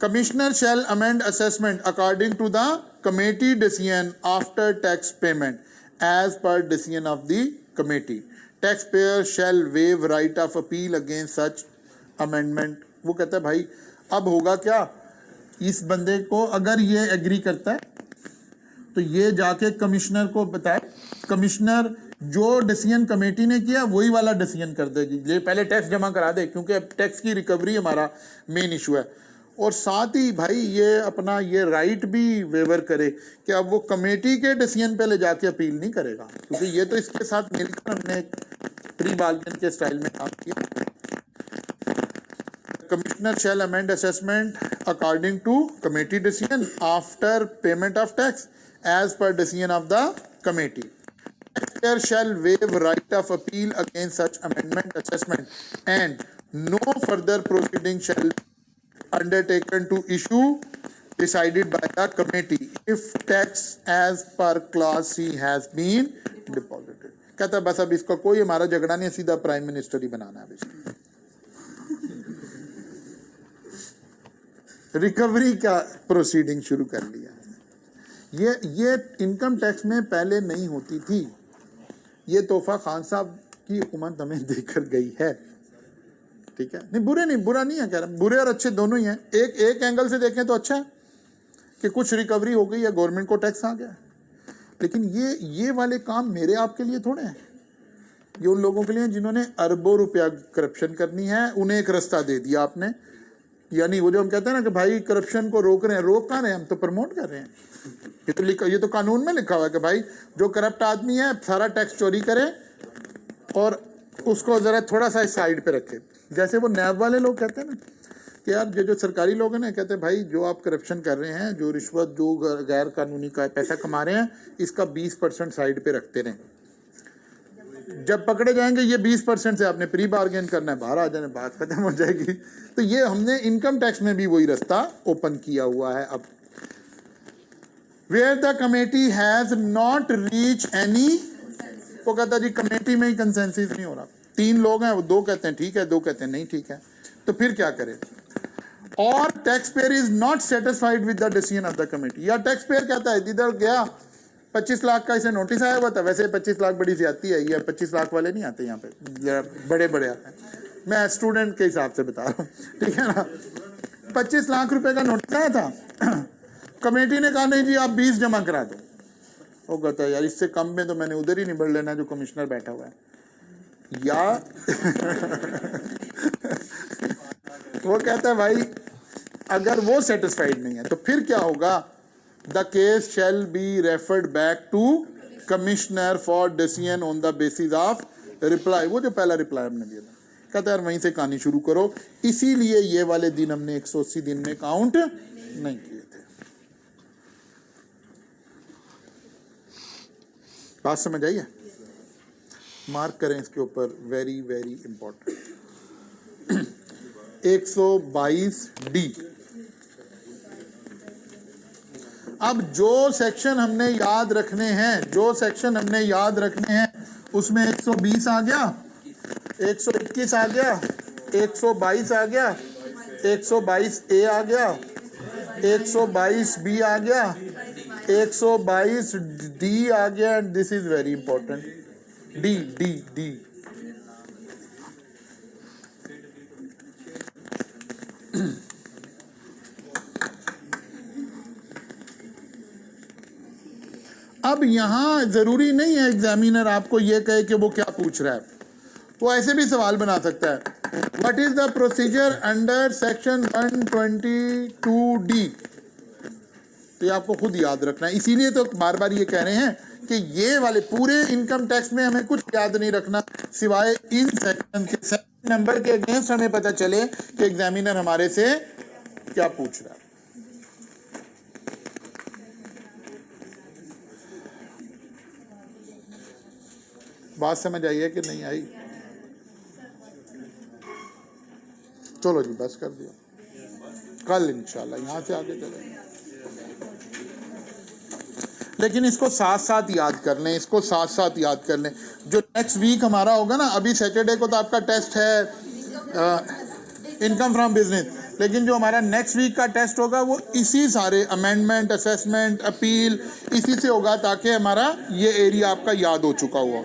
Commissioner shall amend assessment according to the committee decision after tax payment as per decision of the committee। Taxpayer shall waive right of appeal against such amendment। वो कहता है भाई अब होगा क्या, इस बंदे को अगर ये एग्री करता है तो ये जाके कमिश्नर को बताए, कमिश्नर जो डिसीजन कमेटी ने किया वही वाला डिसीजन कर देगी। ये पहले टैक्स जमा करा दे क्योंकि अब टैक्स की रिकवरी हमारा मेन इशू है, और साथ ही भाई ये अपना ये राइट भी वेवर करे कि अब वो कमेटी के डिसीजन पे ले जाके अपील नहीं करेगा, क्योंकि ये तो इसके साथ मिलकर हमने प्री बार्गेन के स्टाइल में काम किया। Commissioner shall amend assessment according to committee decision after payment of tax as per decision of the committee. Taxpayer shall waive right of appeal against such amendment assessment and no further proceeding shall undertaken to issue decided by the committee if tax as per clause C has been deposited। कहता है बस अब इसका कोई हमारा झगड़ा नहीं है, सीधा प्राइम मिनिस्टर ही बनाना है। रिकवरी का प्रोसीडिंग शुरू कर लिया। ये इनकम टैक्स में पहले नहीं होती थी, ये तोहफा खान साहब की हुकूमत हमें देकर गई है। ठीक है, नहीं बुरा नहीं है, कह रहा बुरे और अच्छे दोनों ही हैं। एक एंगल से देखें तो अच्छा है कि कुछ रिकवरी हो गई है, गवर्नमेंट को टैक्स आ गया, लेकिन ये वाले काम मेरे आपके लिए थोड़े हैं, ये उन लोगों के लिए जिन्होंने अरबों रुपया करप्शन करनी है, उन्हें एक रास्ता दे दिया आपने। यानी वो जो हम कहते हैं ना कि भाई करप्शन को रोक रहे हैं, रोक कहाँ रहे हैं, हम तो प्रमोट कर रहे हैं। ये तो कानून में लिखा हुआ है कि भाई जो करप्ट आदमी है सारा टैक्स चोरी करे और उसको जरा थोड़ा सा साइड पे रखे। जैसे वो नैब वाले लोग कहते हैं ना कि यार जो सरकारी लोग हैं ना, कहते हैं भाई जो आप करप्शन कर रहे हैं, जो रिश्वत जो गैर कानूनी का पैसा कमा रहे हैं, इसका 20% साइड पे रखते रहें, जब पकड़े जाएंगे ये 20% से आपने प्री बार्गेन करना है, बाहर आ जाने, बात खत्म हो जाएगी। तो ये हमने इनकम टैक्स में भी वही रास्ता ओपन किया हुआ है। अब where the committee has not reach any, वो कहता जी कमेटी में ही कंसेंसस नहीं हो रहा, 3 लोग हैं, वो 2 कहते हैं ठीक है, 2 कहते हैं नहीं ठीक है, तो फिर क्या करें? और tax payer is not satisfied with the decision of the committee, या टैक्स पेयर कहता है इधर गया 25 लाख का इसे नोटिस आया हुआ था, वैसे 25 लाख बड़ी ज्यादती है, ये 25 लाख वाले नहीं आते यहाँ पे, बड़े आते हैं, मैं स्टूडेंट के हिसाब से बता रहा हूँ, ठीक है ना। 25 लाख रुपए का नोटिस आया था, कमेटी ने कहा नहीं जी आप 20 जमा करा दो। वो कहता है यार इससे कम में तो मैंने उधर ही निबड़ लेना जो कमिश्नर बैठा हुआ है, या वो कहता है भाई अगर वो सेटिस्फाइड नहीं है तो फिर क्या होगा, the case shall be referred back to commissioner for decision on the basis of reply. वो जो पहला रिप्लाई हमने दिया था, कहता है यार वहीं से कहानी शुरू करो। इसीलिए ये वाले दिन हमने 180 दिन में काउंट नहीं किए थे। बात समझ आई है? मार्क करें इसके ऊपर, वेरी वेरी इंपॉर्टेंट। 122D। अब जो सेक्शन हमने याद रखने हैं, उसमें 120 आ गया, 121 आ गया, 122 आ गया, 122A आ गया, 122B आ गया, 122D आ गया, and this is very important, D. अब यहां जरूरी नहीं है एग्जामिनर आपको ये कहे कि वो क्या पूछ रहा है, वो ऐसे भी सवाल बना सकता है, what is the procedure under section 122D। तो ये आपको खुद याद रखना है, इसीलिए तो बार बार ये कह रहे हैं कि ये वाले पूरे इनकम टैक्स में हमें कुछ याद नहीं रखना सिवाय इन सेक्शन के, सेक्शन नंबर के अगेंस्ट हमें पता चले कि एग्जामिनर हमारे से क्या पूछ रहा है। बात समझ आई है कि नहीं आई? चलो जी बस कर दिया, कल इंशाल्लाह यहां से आगे चलेंगे। लेकिन इसको साथ साथ याद कर लें, जो नेक्स्ट वीक हमारा होगा ना, अभी सैटरडे को तो आपका टेस्ट है इनकम फ्रॉम बिजनेस, लेकिन जो हमारा नेक्स्ट वीक का टेस्ट होगा वो इसी सारे अमेंडमेंट, असेसमेंट, अपील, इसी से होगा, ताकि हमारा ये एरिया आपका याद हो चुका हुआ।